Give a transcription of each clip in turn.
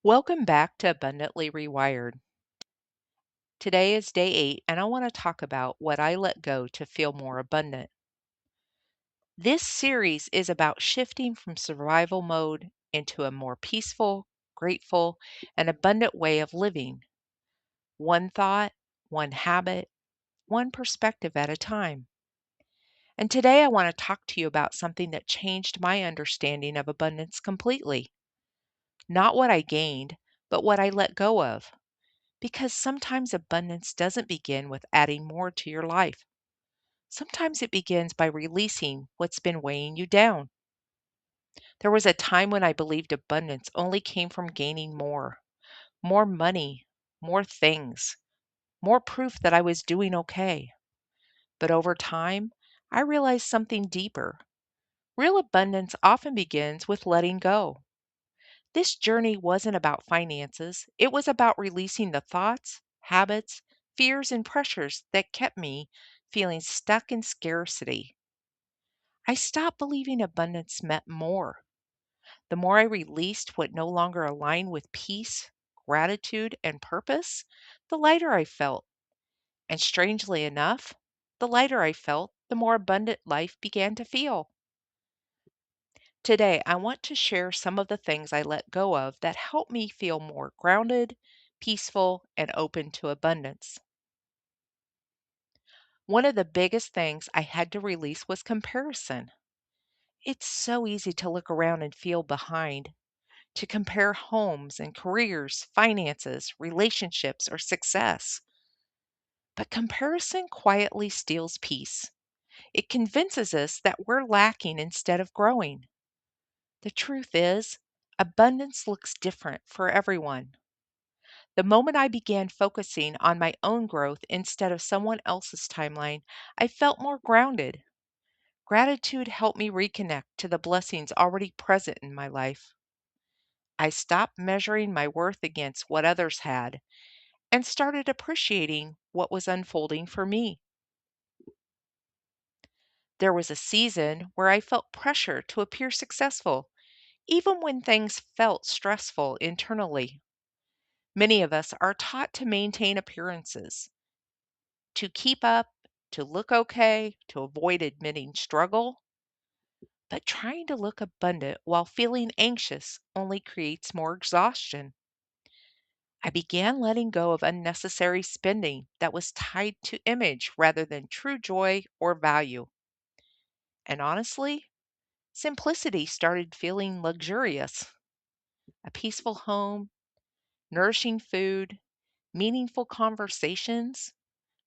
Welcome back to Abundantly Rewired. Today is day 8, and I want to talk about what I let go to feel more abundant. This series is about shifting from survival mode into a more peaceful, grateful, and abundant way of living. One thought, one habit, one perspective at a time. And today I want to talk to you about something that changed my understanding of abundance completely. Not what I gained, but what I let go of. Because sometimes abundance doesn't begin with adding more to your life. Sometimes it begins by releasing what's been weighing you down. There was a time when I believed abundance only came from gaining more money, more things, more proof that I was doing okay. But over time, I realized something deeper. Real abundance often begins with letting go. This journey wasn't about finances, it was about releasing the thoughts, habits, fears, and pressures that kept me feeling stuck in scarcity. I stopped believing abundance meant more. The more I released what no longer aligned with peace, gratitude, and purpose, the lighter I felt. And strangely enough, the lighter I felt, the more abundant life began to feel. Today, I want to share some of the things I let go of that help me feel more grounded, peaceful, and open to abundance. One of the biggest things I had to release was comparison. It's so easy to look around and feel behind, to compare homes and careers, finances, relationships, or success. But comparison quietly steals peace. It convinces us that we're lacking instead of growing. The truth is, abundance looks different for everyone. The moment I began focusing on my own growth instead of someone else's timeline, I felt more grounded. Gratitude helped me reconnect to the blessings already present in my life. I stopped measuring my worth against what others had and started appreciating what was unfolding for me. There was a season where I felt pressure to appear successful, even when things felt stressful internally. Many of us are taught to maintain appearances, to keep up, to look okay, to avoid admitting struggle. But trying to look abundant while feeling anxious only creates more exhaustion. I began letting go of unnecessary spending that was tied to image rather than true joy or value. And honestly, simplicity started feeling luxurious. A peaceful home, nourishing food, meaningful conversations,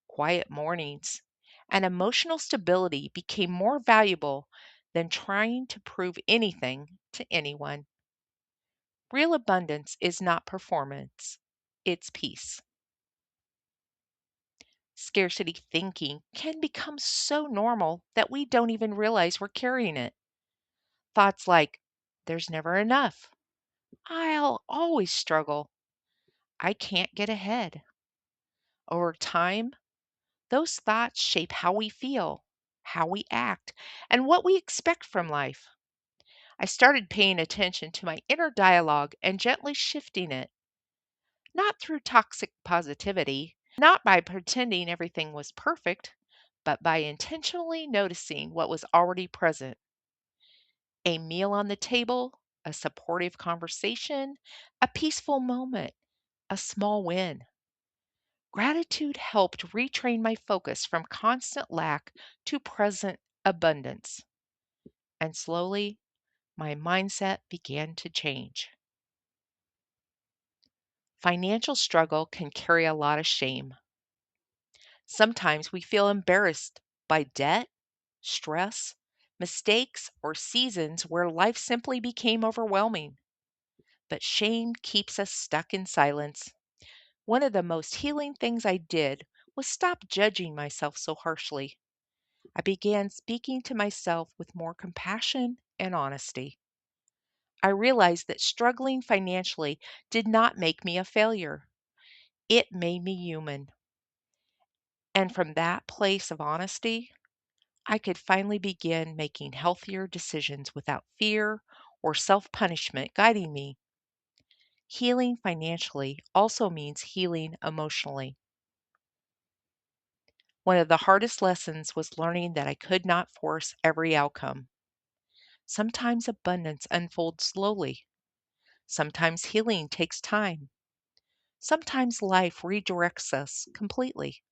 quiet mornings, and emotional stability became more valuable than trying to prove anything to anyone. Real abundance is not performance, it's peace. Scarcity thinking can become so normal that we don't even realize we're carrying it. Thoughts like, there's never enough, I'll always struggle, I can't get ahead. Over time, those thoughts shape how we feel, how we act, and what we expect from life. I started paying attention to my inner dialogue and gently shifting it, not through toxic positivity, not by pretending everything was perfect, but by intentionally noticing what was already present. A meal on the table, a supportive conversation, a peaceful moment, a small win. Gratitude helped retrain my focus from constant lack to present abundance. And slowly, my mindset began to change. Financial struggle can carry a lot of shame. Sometimes we feel embarrassed by debt, stress, mistakes, or seasons where life simply became overwhelming. But shame keeps us stuck in silence. One of the most healing things I did was stop judging myself so harshly. I began speaking to myself with more compassion and honesty. I realized that struggling financially did not make me a failure. It made me human. And from that place of honesty, I could finally begin making healthier decisions without fear or self punishment guiding me. Healing financially also means healing emotionally. One of the hardest lessons was learning that I could not force every outcome. Sometimes abundance unfolds slowly. Sometimes healing takes time. Sometimes life redirects us completely.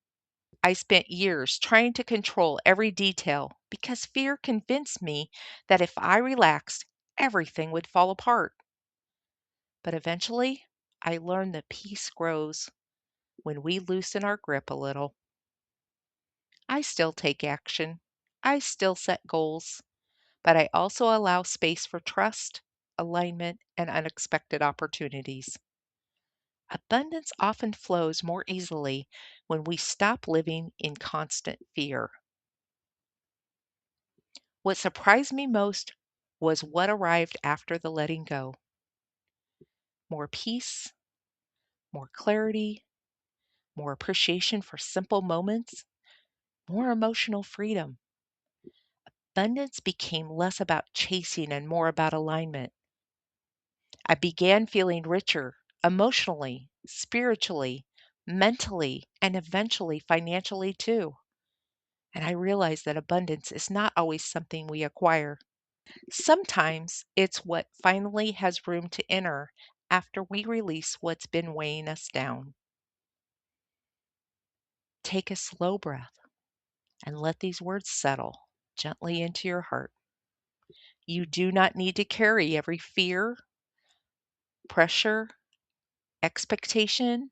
I spent years trying to control every detail because fear convinced me that if I relaxed, everything would fall apart. But eventually, I learned that peace grows when we loosen our grip a little. I still take action. I still set goals, but I also allow space for trust, alignment, and unexpected opportunities. Abundance often flows more easily when we stop living in constant fear. What surprised me most was what arrived after the letting go: more peace, more clarity, more appreciation for simple moments, more emotional freedom. Abundance became less about chasing and more about alignment. I began feeling richer emotionally, spiritually, mentally, and eventually financially too. And I realized that abundance is not always something we acquire. Sometimes it's what finally has room to enter after we release what's been weighing us down. Take a slow breath and let these words settle gently into your heart. You do not need to carry every fear, pressure, expectation,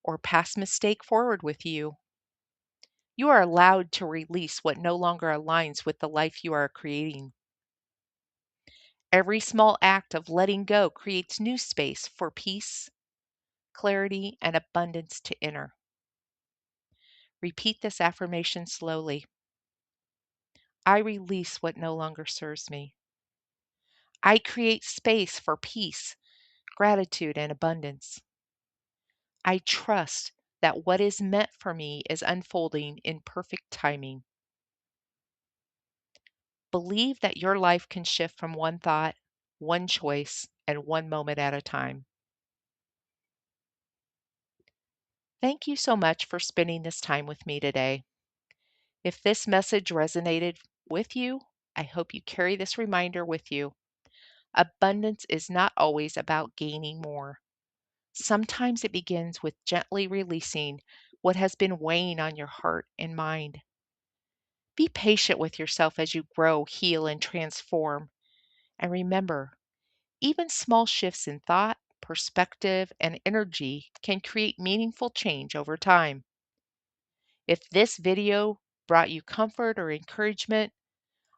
or past mistake forward with you. You are allowed to release what no longer aligns with the life you are creating. Every small act of letting go creates new space for peace, clarity, and abundance to enter. Repeat this affirmation slowly. I release what no longer serves me. I create space for peace, gratitude, and abundance. I trust that what is meant for me is unfolding in perfect timing. Believe that your life can shift from one thought, one choice, and one moment at a time. Thank you so much for spending this time with me today. If this message resonated with you, I hope you carry this reminder with you. Abundance is not always about gaining more. Sometimes it begins with gently releasing what has been weighing on your heart and mind. Be patient with yourself as you grow, heal, and transform. And remember, even small shifts in thought, perspective, and energy can create meaningful change over time. If this video brought you comfort or encouragement,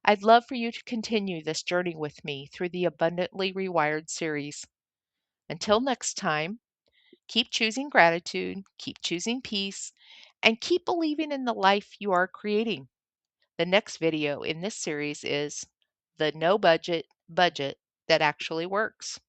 I'd love for you to continue this journey with me through the Abundantly Rewired series. Until next time, keep choosing gratitude, keep choosing peace, and keep believing in the life you are creating. The next video in this series is the no budget budget that actually works.